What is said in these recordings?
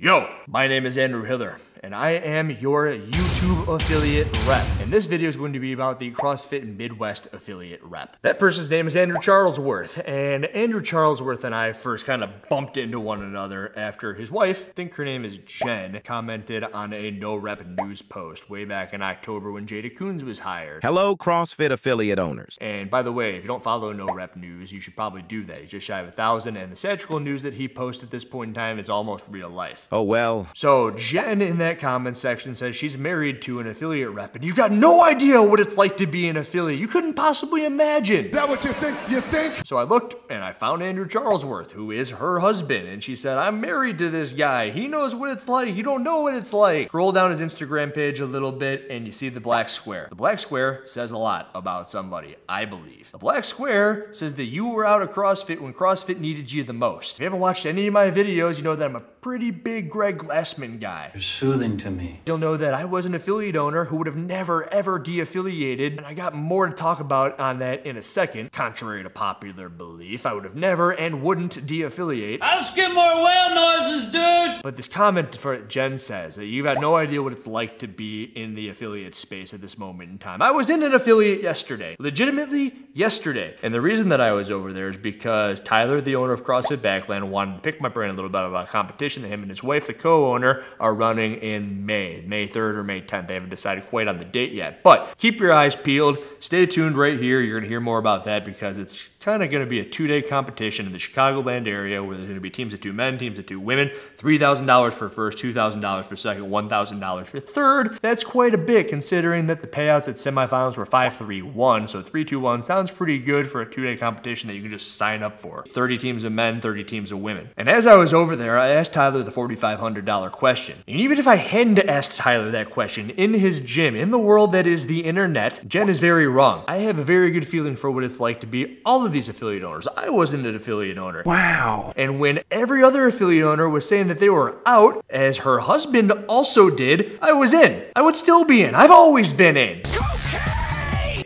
Yo, my name is Andrew Hiller, and I am your YouTube affiliate rep. And this video is going to be about the CrossFit Midwest affiliate rep. That person's name is Andrew Charlesworth, and Andrew Charlesworth and I first kind of bumped into one another after his wife, I think her name is Jen, commented on a No Rep News post way back in October when Jada Coons was hired. Hello, CrossFit affiliate owners. And by the way, if you don't follow No Rep News, you should probably do that. He's just shy of 1,000, and the satirical news that he posts at this point in time is almost real life. Oh well. So Jen in that comment section says she's married to an affiliate rep, and you've got no idea what it's like to be an affiliate. You couldn't possibly imagine. Is that what you think? You think? So I looked and I found Andrew Charlesworth, who is her husband, and she said, I'm married to this guy. He knows what it's like. You don't know what it's like. Scroll down his Instagram page a little bit and you see the black square. The black square says a lot about somebody, I believe. The black square says that you were out of CrossFit when CrossFit needed you the most. If you haven't watched any of my videos, you know that I'm a pretty big Greg Glassman guy. You're soothing to me. You'll know that I was an affiliate owner who would have never ever de-affiliated, and I got more to talk about on that in a second. Contrary to popular belief, I would have never and wouldn't de-affiliate. I'll skip more whale noises, dude! But this comment for Jen says that you've got no idea what it's like to be in the affiliate space at this moment in time. I was in an affiliate yesterday. Legitimately yesterday. And the reason that I was over there is because Tyler, the owner of CrossFit Backland, wanted to pick my brain a little bit about a competition that him and his wife, the co-owner, are running in May 3rd or May 10th. They haven't decided quite on the date yet. But keep your eyes peeled. Stay tuned right here. You're going to hear more about that because it's kind of going to be a two-day competition in the Chicagoland area where there's going to be teams of 2 men, teams of 2 women, $3,000 for first, $2,000 for second, $1,000 for third. That's quite a bit considering that the payouts at semifinals were 5-3-1, so 3-2-1 sounds pretty good for a two-day competition that you can just sign up for. 30 teams of men, 30 teams of women. And as I was over there, I asked Tyler the $4,500 question. And even if I hadn't asked Tyler that question in his gym, in the world that is the internet, Jen is very wrong. I have a very good feeling for what it's like to be all of these affiliate owners. I wasn't an affiliate owner. Wow. And when every other affiliate owner was saying that they were out, as her husband also did, I was in. I would still be in. I've always been in.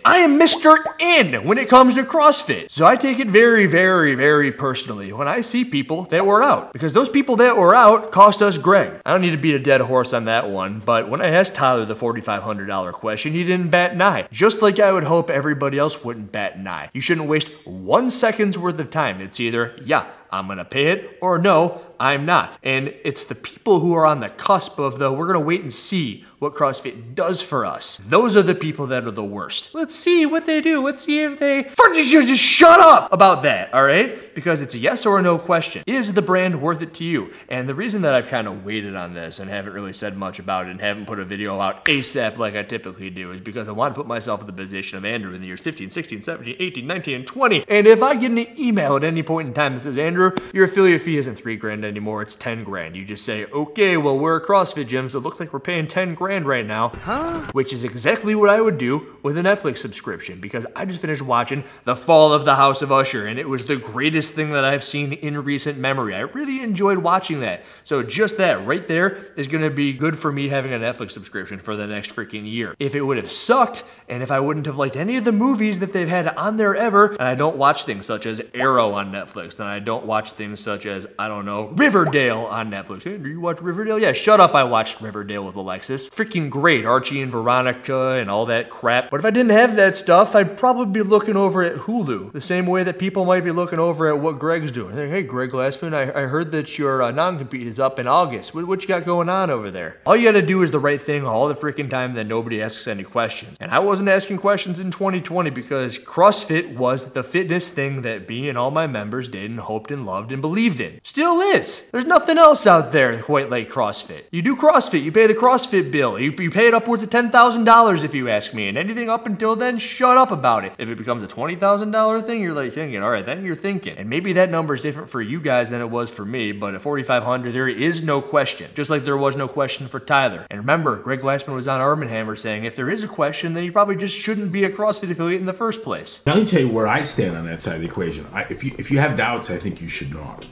I am Mr. In when it comes to CrossFit. So I take it very, very, very personally when I see people that were out. Because those people that were out cost us Greg. I don't need to beat a dead horse on that one, but when I asked Tyler the $4,500 question, he didn't bat an eye. Just like I would hope everybody else wouldn't bat an eye. You shouldn't waste 1 second's worth of time. It's either, yeah, I'm gonna pay it, or no, I'm not. And it's the people who are on the cusp of the, we're gonna wait and see what CrossFit does for us. Those are the people that are the worst. Let's see what they do. Let's see if they, just shut up about that, all right? Because it's a yes or a no question. Is the brand worth it to you? And the reason that I've kind of waited on this and haven't really said much about it and haven't put a video out ASAP like I typically do is because I want to put myself in the position of Andrew in the years 15, 16, 17, 18, 19, and 20. And if I get an email at any point in time that says, Andrew, your affiliate fee isn't $3,000 anymore, it's 10 grand. You just say, okay, well, we're a CrossFit gym, so it looks like we're paying 10 grand right now. Huh? Which is exactly what I would do with a Netflix subscription because I just finished watching The Fall of the House of Usher and it was the greatest thing that I've seen in recent memory. I really enjoyed watching that. So just that right there is gonna be good for me having a Netflix subscription for the next freaking year. If it would have sucked and if I wouldn't have liked any of the movies that they've had on there ever, and I don't watch things such as Arrow on Netflix, then I don't watch things such as, I don't know, Riverdale on Netflix. Hey, do you watch Riverdale? Yeah, shut up, I watched Riverdale with Alexis. Freaking great, Archie and Veronica and all that crap. But if I didn't have that stuff, I'd probably be looking over at Hulu, the same way that people might be looking over at what Greg's doing. They're, hey, Greg Glassman, I heard that your non-compete is up in August. What you got going on over there? All you gotta do is the right thing all the freaking time, then nobody asks any questions. And I wasn't asking questions in 2020 because CrossFit was the fitness thing that me and all my members did and hoped and loved and believed in. Still is. There's nothing else out there quite like CrossFit. You do CrossFit, you pay the CrossFit bill. You pay it upwards of $10,000 if you ask me. And anything up until then, shut up about it. If it becomes a $20,000 thing, you're like thinking, all right, then you're thinking. And maybe that number is different for you guys than it was for me, but at $4,500, there is no question. Just like there was no question for Tyler. And remember, Greg Glassman was on Arm & Hammer saying, if there is a question, then you probably just shouldn't be a CrossFit affiliate in the first place. Now, let me tell you where I stand on that side of the equation. If you have doubts, I think you should not.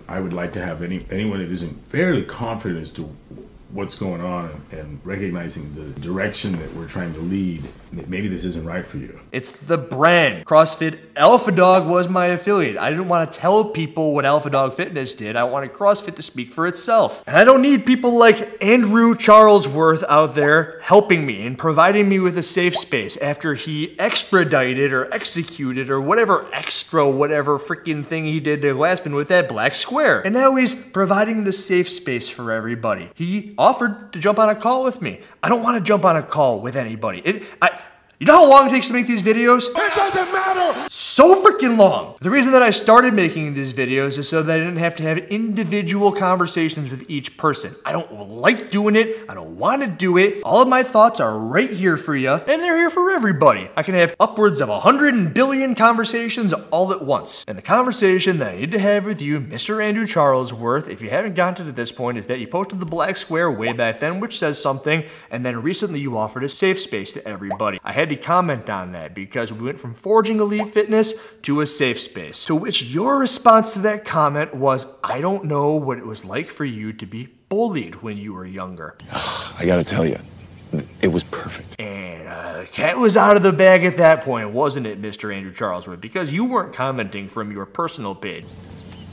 I would like to have anyone that isn't fairly confident as to what's going on and recognizing the direction that we're trying to lead, maybe this isn't right for you. It's the brand. CrossFit Alpha Dog was my affiliate. I didn't want to tell people what Alpha Dog Fitness did. I wanted CrossFit to speak for itself. And I don't need people like Andrew Charlesworth out there helping me and providing me with a safe space after he extradited or executed or whatever freaking thing he did to Glassman with that black square. And now he's providing the safe space for everybody. He offered to jump on a call with me. I don't want to jump on a call with anybody. You know how long it takes to make these videos? It doesn't matter! So freaking long. The reason that I started making these videos is so that I didn't have to have individual conversations with each person. I don't like doing it. I don't want to do it. All of my thoughts are right here for you, and they're here for everybody. I can have upwards of 100 billion conversations all at once. And the conversation that I need to have with you, Mr. Andrew Charlesworth, if you haven't gotten to this point, is that you posted the black square way back then, which says something, and then recently you offered a safe space to everybody. I had to comment on that because we went from forging elite fitness to a safe space. To which your response to that comment was, I don't know what it was like for you to be bullied when you were younger. I gotta tell you, it was perfect. And cat was out of the bag at that point, wasn't it, Mr. Andrew Charlesworth? Because you weren't commenting from your personal page.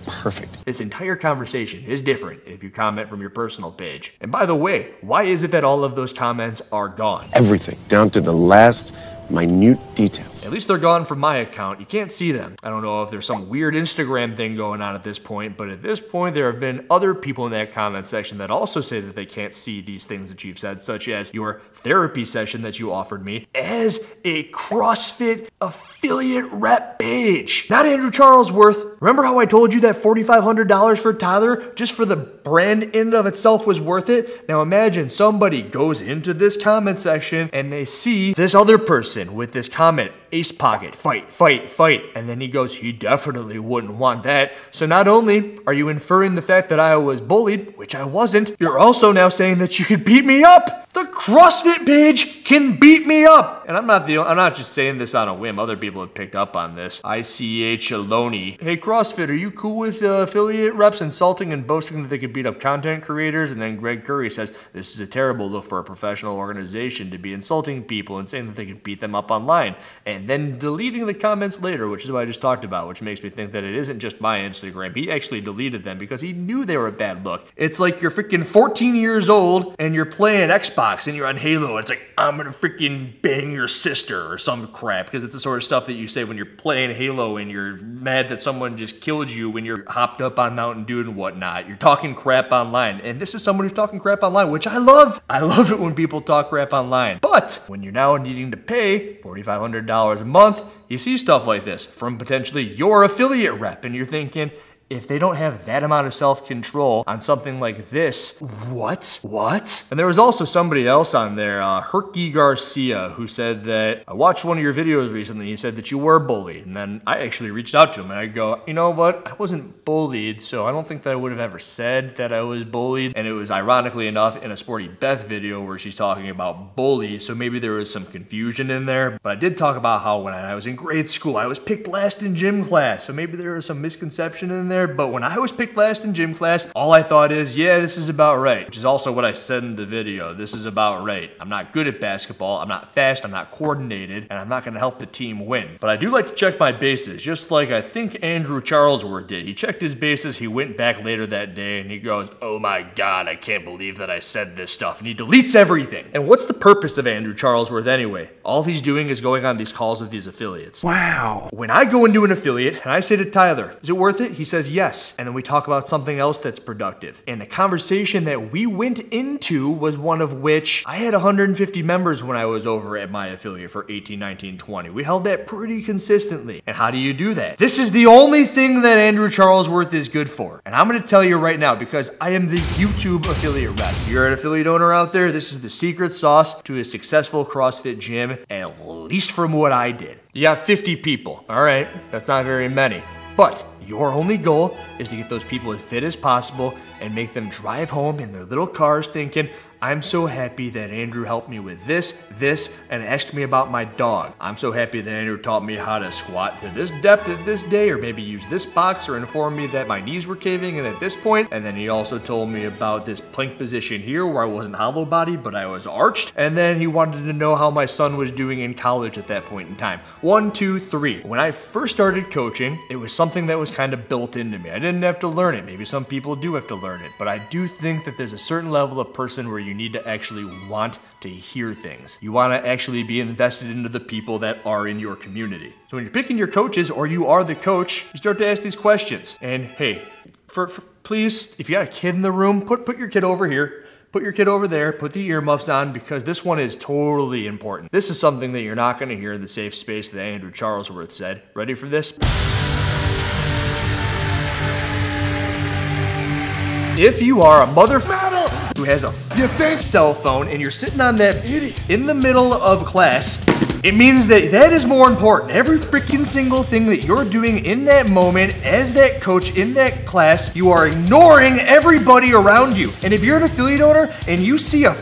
Perfect. This entire conversation is different if you comment from your personal page. And by the way, why is it that all of those comments are gone? Everything, down to the last minute details. At least they're gone from my account. You can't see them. I don't know if there's some weird Instagram thing going on at this point, but at this point there have been other people in that comment section that also say that they can't see these things that you've said, such as your therapy session that you offered me as a CrossFit affiliate rep page. Not Andrew Charlesworth. Remember how I told you that $4,500 for Tyler just for the brand in and of itself was worth it? Now imagine somebody goes into this comment section and they see this other person with this comment, ace pocket, fight, fight, fight. And then he goes, he definitely wouldn't want that. So not only are you inferring the fact that I was bullied, which I wasn't, you're also now saying that you could beat me up. The CrossFit page can beat me up. And I'm not just saying this on a whim. Other people have picked up on this. ICH Aloni. Hey CrossFit, are you cool with affiliate reps insulting and boasting that they could beat up content creators? And then Greg Curry says, this is a terrible look for a professional organization to be insulting people and saying that they could beat them up online. And then deleting the comments later, which is what I just talked about, which makes me think that it isn't just my Instagram. He actually deleted them because he knew they were a bad look. It's like you're freaking 14 years old and you're playing Xbox and you're on Halo. It's like, I'm gonna freaking bang your sister or some crap, because it's the sort of stuff that you say when you're playing Halo and you're mad that someone just killed you when you're hopped up on Mountain Dew and whatnot. You're talking crap online, and this is someone who's talking crap online, which I love. I love it when people talk crap online. But when you're now needing to pay $4,500 a month, you see stuff like this from potentially your affiliate rep, and you're thinking, if they don't have that amount of self-control on something like this, what? And there was also somebody else on there, Herky Garcia, who said that, I watched one of your videos recently, he said that you were bullied. And then I actually reached out to him and I go, you know what? I wasn't bullied, so I don't think that I would have ever said that I was bullied. And it was ironically enough in a Sporty Beth video where she's talking about bully, so maybe there was some confusion in there. But I did talk about how when I was in grade school, I was picked last in gym class, so maybe there was some misconception in there. But when I was picked last in gym class, all I thought is, yeah, this is about right, which is also what I said in the video. This is about right. I'm not good at basketball, I'm not fast, I'm not coordinated, and I'm not gonna help the team win. But I do like to check my bases, just like I think Andrew Charlesworth did. He checked his bases, he went back later that day, and he goes, oh my God, I can't believe that I said this stuff, and he deletes everything. And what's the purpose of Andrew Charlesworth anyway? All he's doing is going on these calls with these affiliates. Wow. When I go into an affiliate, and I say to Tyler, is it worth it? He says yes. And then we talk about something else that's productive. And the conversation that we went into was one of which I had 150 members when I was over at my affiliate for 18, 19, 20. We held that pretty consistently. And how do you do that? This is the only thing that Andrew Charlesworth is good for. And I'm gonna tell you right now, because I am the YouTube affiliate rep. If you're an affiliate owner out there, this is the secret sauce to a successful CrossFit gym, at least from what I did. You got 50 people. All right, that's not very many. But your only goal is to get those people as fit as possible and make them drive home in their little cars thinking, I'm so happy that Andrew helped me with this, and asked me about my dog. I'm so happy that Andrew taught me how to squat to this depth at this day, or maybe use this box, or informed me that my knees were caving in at this point. And then he also told me about this plank position here where I wasn't hollow body, but I was arched. And then he wanted to know how my son was doing in college at that point in time. 1, 2, 3. When I first started coaching, it was something that was kind of built into me. I didn't have to learn it. Maybe some people do have to learn it, but I do think that there's a certain level of person where you need to actually want to hear things. You want to actually be invested into the people that are in your community. So when you're picking your coaches, or you are the coach, you start to ask these questions. And hey, please, if you got a kid in the room, put your kid over here. Put your kid over there, put the earmuffs on, because this one is totally important. This is something that you're not going to hear in the safe space that Andrew Charlesworth said. Ready for this? If you are a mother who has a cell phone and you're sitting on that in the middle of class, it means that that is more important. Every freaking single thing that you're doing in that moment as that coach in that class, you are ignoring everybody around you. And if you're an affiliate owner and you see a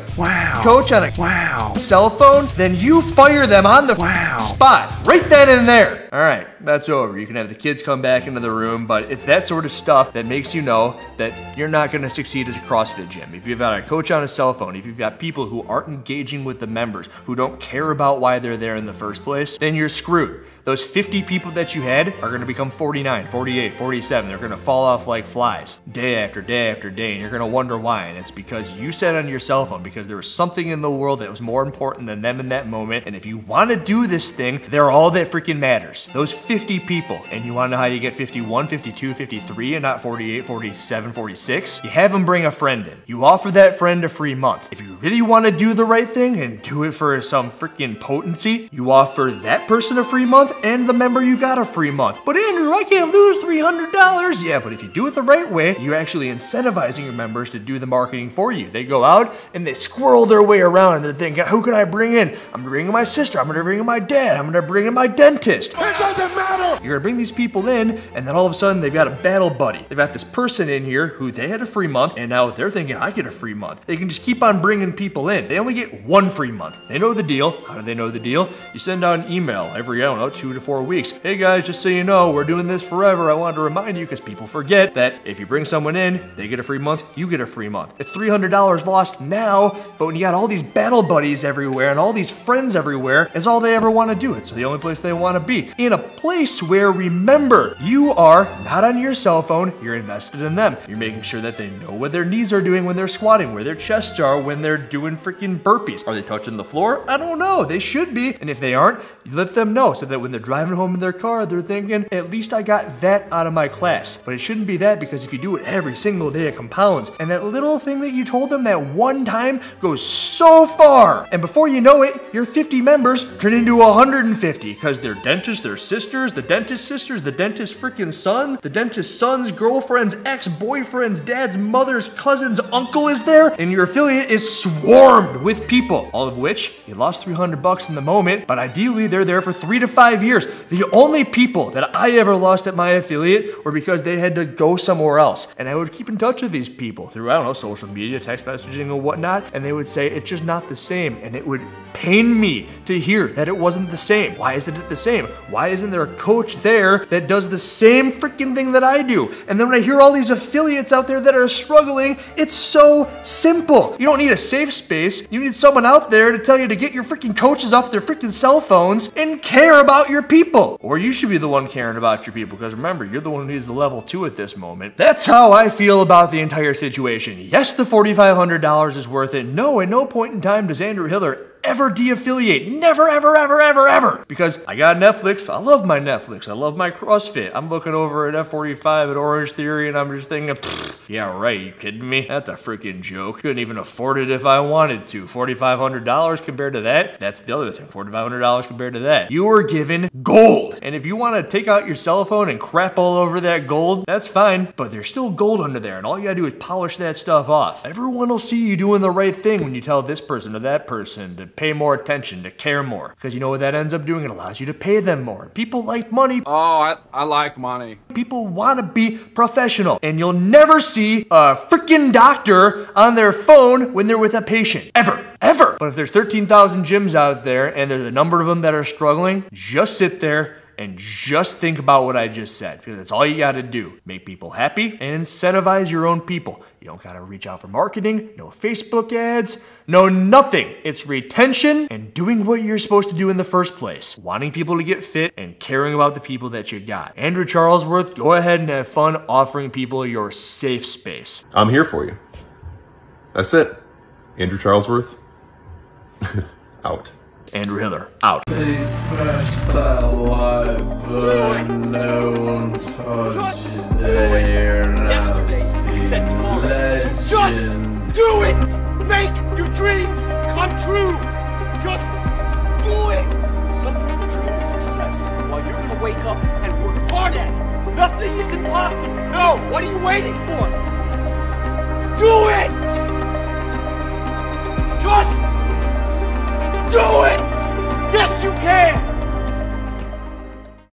coach on a cell phone, then you fire them on the spot, right then and there. All right, that's over. You can have the kids come back into the room, but it's that sort of stuff that makes you know that you're not gonna succeed as a CrossFit gym. If you've got a coach on a cell phone, if you've got people who aren't engaging with the members, who don't care about why they're there in the first place, then you're screwed. Those 50 people that you had are gonna become 49, 48, 47. They're gonna fall off like flies day after day after day, and you're gonna wonder why. And it's because you sat on your cell phone, because there was something in the world that was more important than them in that moment. And if you wanna do this thing, they're all that freaking matters. Those 50 people. And you wanna know how you get 51, 52, 53, and not 48, 47, 46? You have them bring a friend in. You offer that friend a free month. If you really wanna do the right thing and do it for some freaking potency, you offer that person a free month and the member you got a free month. But Andrew, I can't lose $300. Yeah, but if you do it the right way, you're actually incentivizing your members to do the marketing for you. They go out and they squirrel their way around and they're thinking, who can I bring in? I'm gonna bring in my sister, I'm gonna bring in my dad, I'm gonna bring in my dentist. It doesn't matter! You're gonna bring these people in, and then all of a sudden they've got a battle buddy. They've got this person in here who they had a free month, and now they're thinking, I get a free month. They can just keep on bringing people in. They only get one free month. They know the deal. How do they know the deal? You send out an email every, 2 to 4 weeks. Hey guys, just so you know, we're doing this forever. I wanted to remind you, because people forget that if you bring someone in, they get a free month, you get a free month. It's $300 lost now, but when you got all these battle buddies everywhere and all these friends everywhere, it's all they ever want to do. It's the only place they want to be. In a place where, remember, you are not on your cell phone, you're invested in them. You're making sure that they know what their knees are doing when they're squatting, where their chests are when they're doing freaking burpees. Are they touching the floor? I don't know. They should be. And if they aren't, you let them know so that when they're driving home in their car, they're thinking, at least I got that out of my class. But it shouldn't be that, because if you do it every single day, it compounds. And that little thing that you told them that one time goes so far. And before you know it, your 50 members turn into 150, because their dentist, their sisters, the dentist's sisters, the dentist's freaking son, the dentist's son's girlfriend's ex-boyfriend's dad's mother's cousin's uncle is there, and your affiliate is swarmed with people, all of which you lost $300 in the moment, but ideally they're there for 3 to 5 years. The only people that I ever lost at my affiliate were because they had to go somewhere else. And I would keep in touch with these people through, social media, text messaging and whatnot, and they would say, it's just not the same. And it would pain me to hear that it wasn't the same. Why isn't it the same? Why isn't there a coach there that does the same freaking thing that I do? And then when I hear all these affiliates out there that are struggling, it's so simple. You don't need a safe space. You need someone out there to tell you to get your freaking coaches off their freaking cell phones and care about your people. Or you should be the one caring about your people, because remember, you're the one who needs the level 2 at this moment. That's how I feel about the entire situation. Yes, the $4,500 is worth it. No, at no point in time does Andrew Hiller ever de-affiliate. Never, ever, ever, ever, ever. Because I got Netflix. I love my Netflix. I love my CrossFit. I'm looking over at F45 at Orange Theory, and I'm just thinking, yeah, right, you kidding me? That's a freaking joke. Couldn't even afford it if I wanted to. $4,500 compared to that? That's the other thing. $4,500 compared to that. You were given gold. And if you want to take out your cell phone and crap all over that gold, that's fine. But there's still gold under there, and all you gotta do is polish that stuff off. Everyone will see you doing the right thing when you tell this person or that person to pay more attention, to care more. Because you know what that ends up doing? It allows you to pay them more. People like money. Oh, I like money. People want to be professional. And you'll never see a freaking doctor on their phone when they're with a patient. Ever. Ever. But if there's 13,000 gyms out there and there's a number of them that are struggling, just sit there and just think about what I just said, because that's all you got to do. Make people happy and incentivize your own people. You don't got to reach out for marketing, no Facebook ads, no nothing. It's retention and doing what you're supposed to do in the first place. Wanting people to get fit and caring about the people that you got. Andrew Charlesworth, go ahead and have fun offering people your safe space. I'm here for you. That's it. Andrew Charlesworth, out. Andrew Hiller, out. Please press that like button, no one touches there. Yesterday, you said tomorrow. So just do it! Make your dreams come true! Just do it! Some people dream of success, while you're gonna wake up and work hard at it. Nothing is impossible. No, what are you waiting for?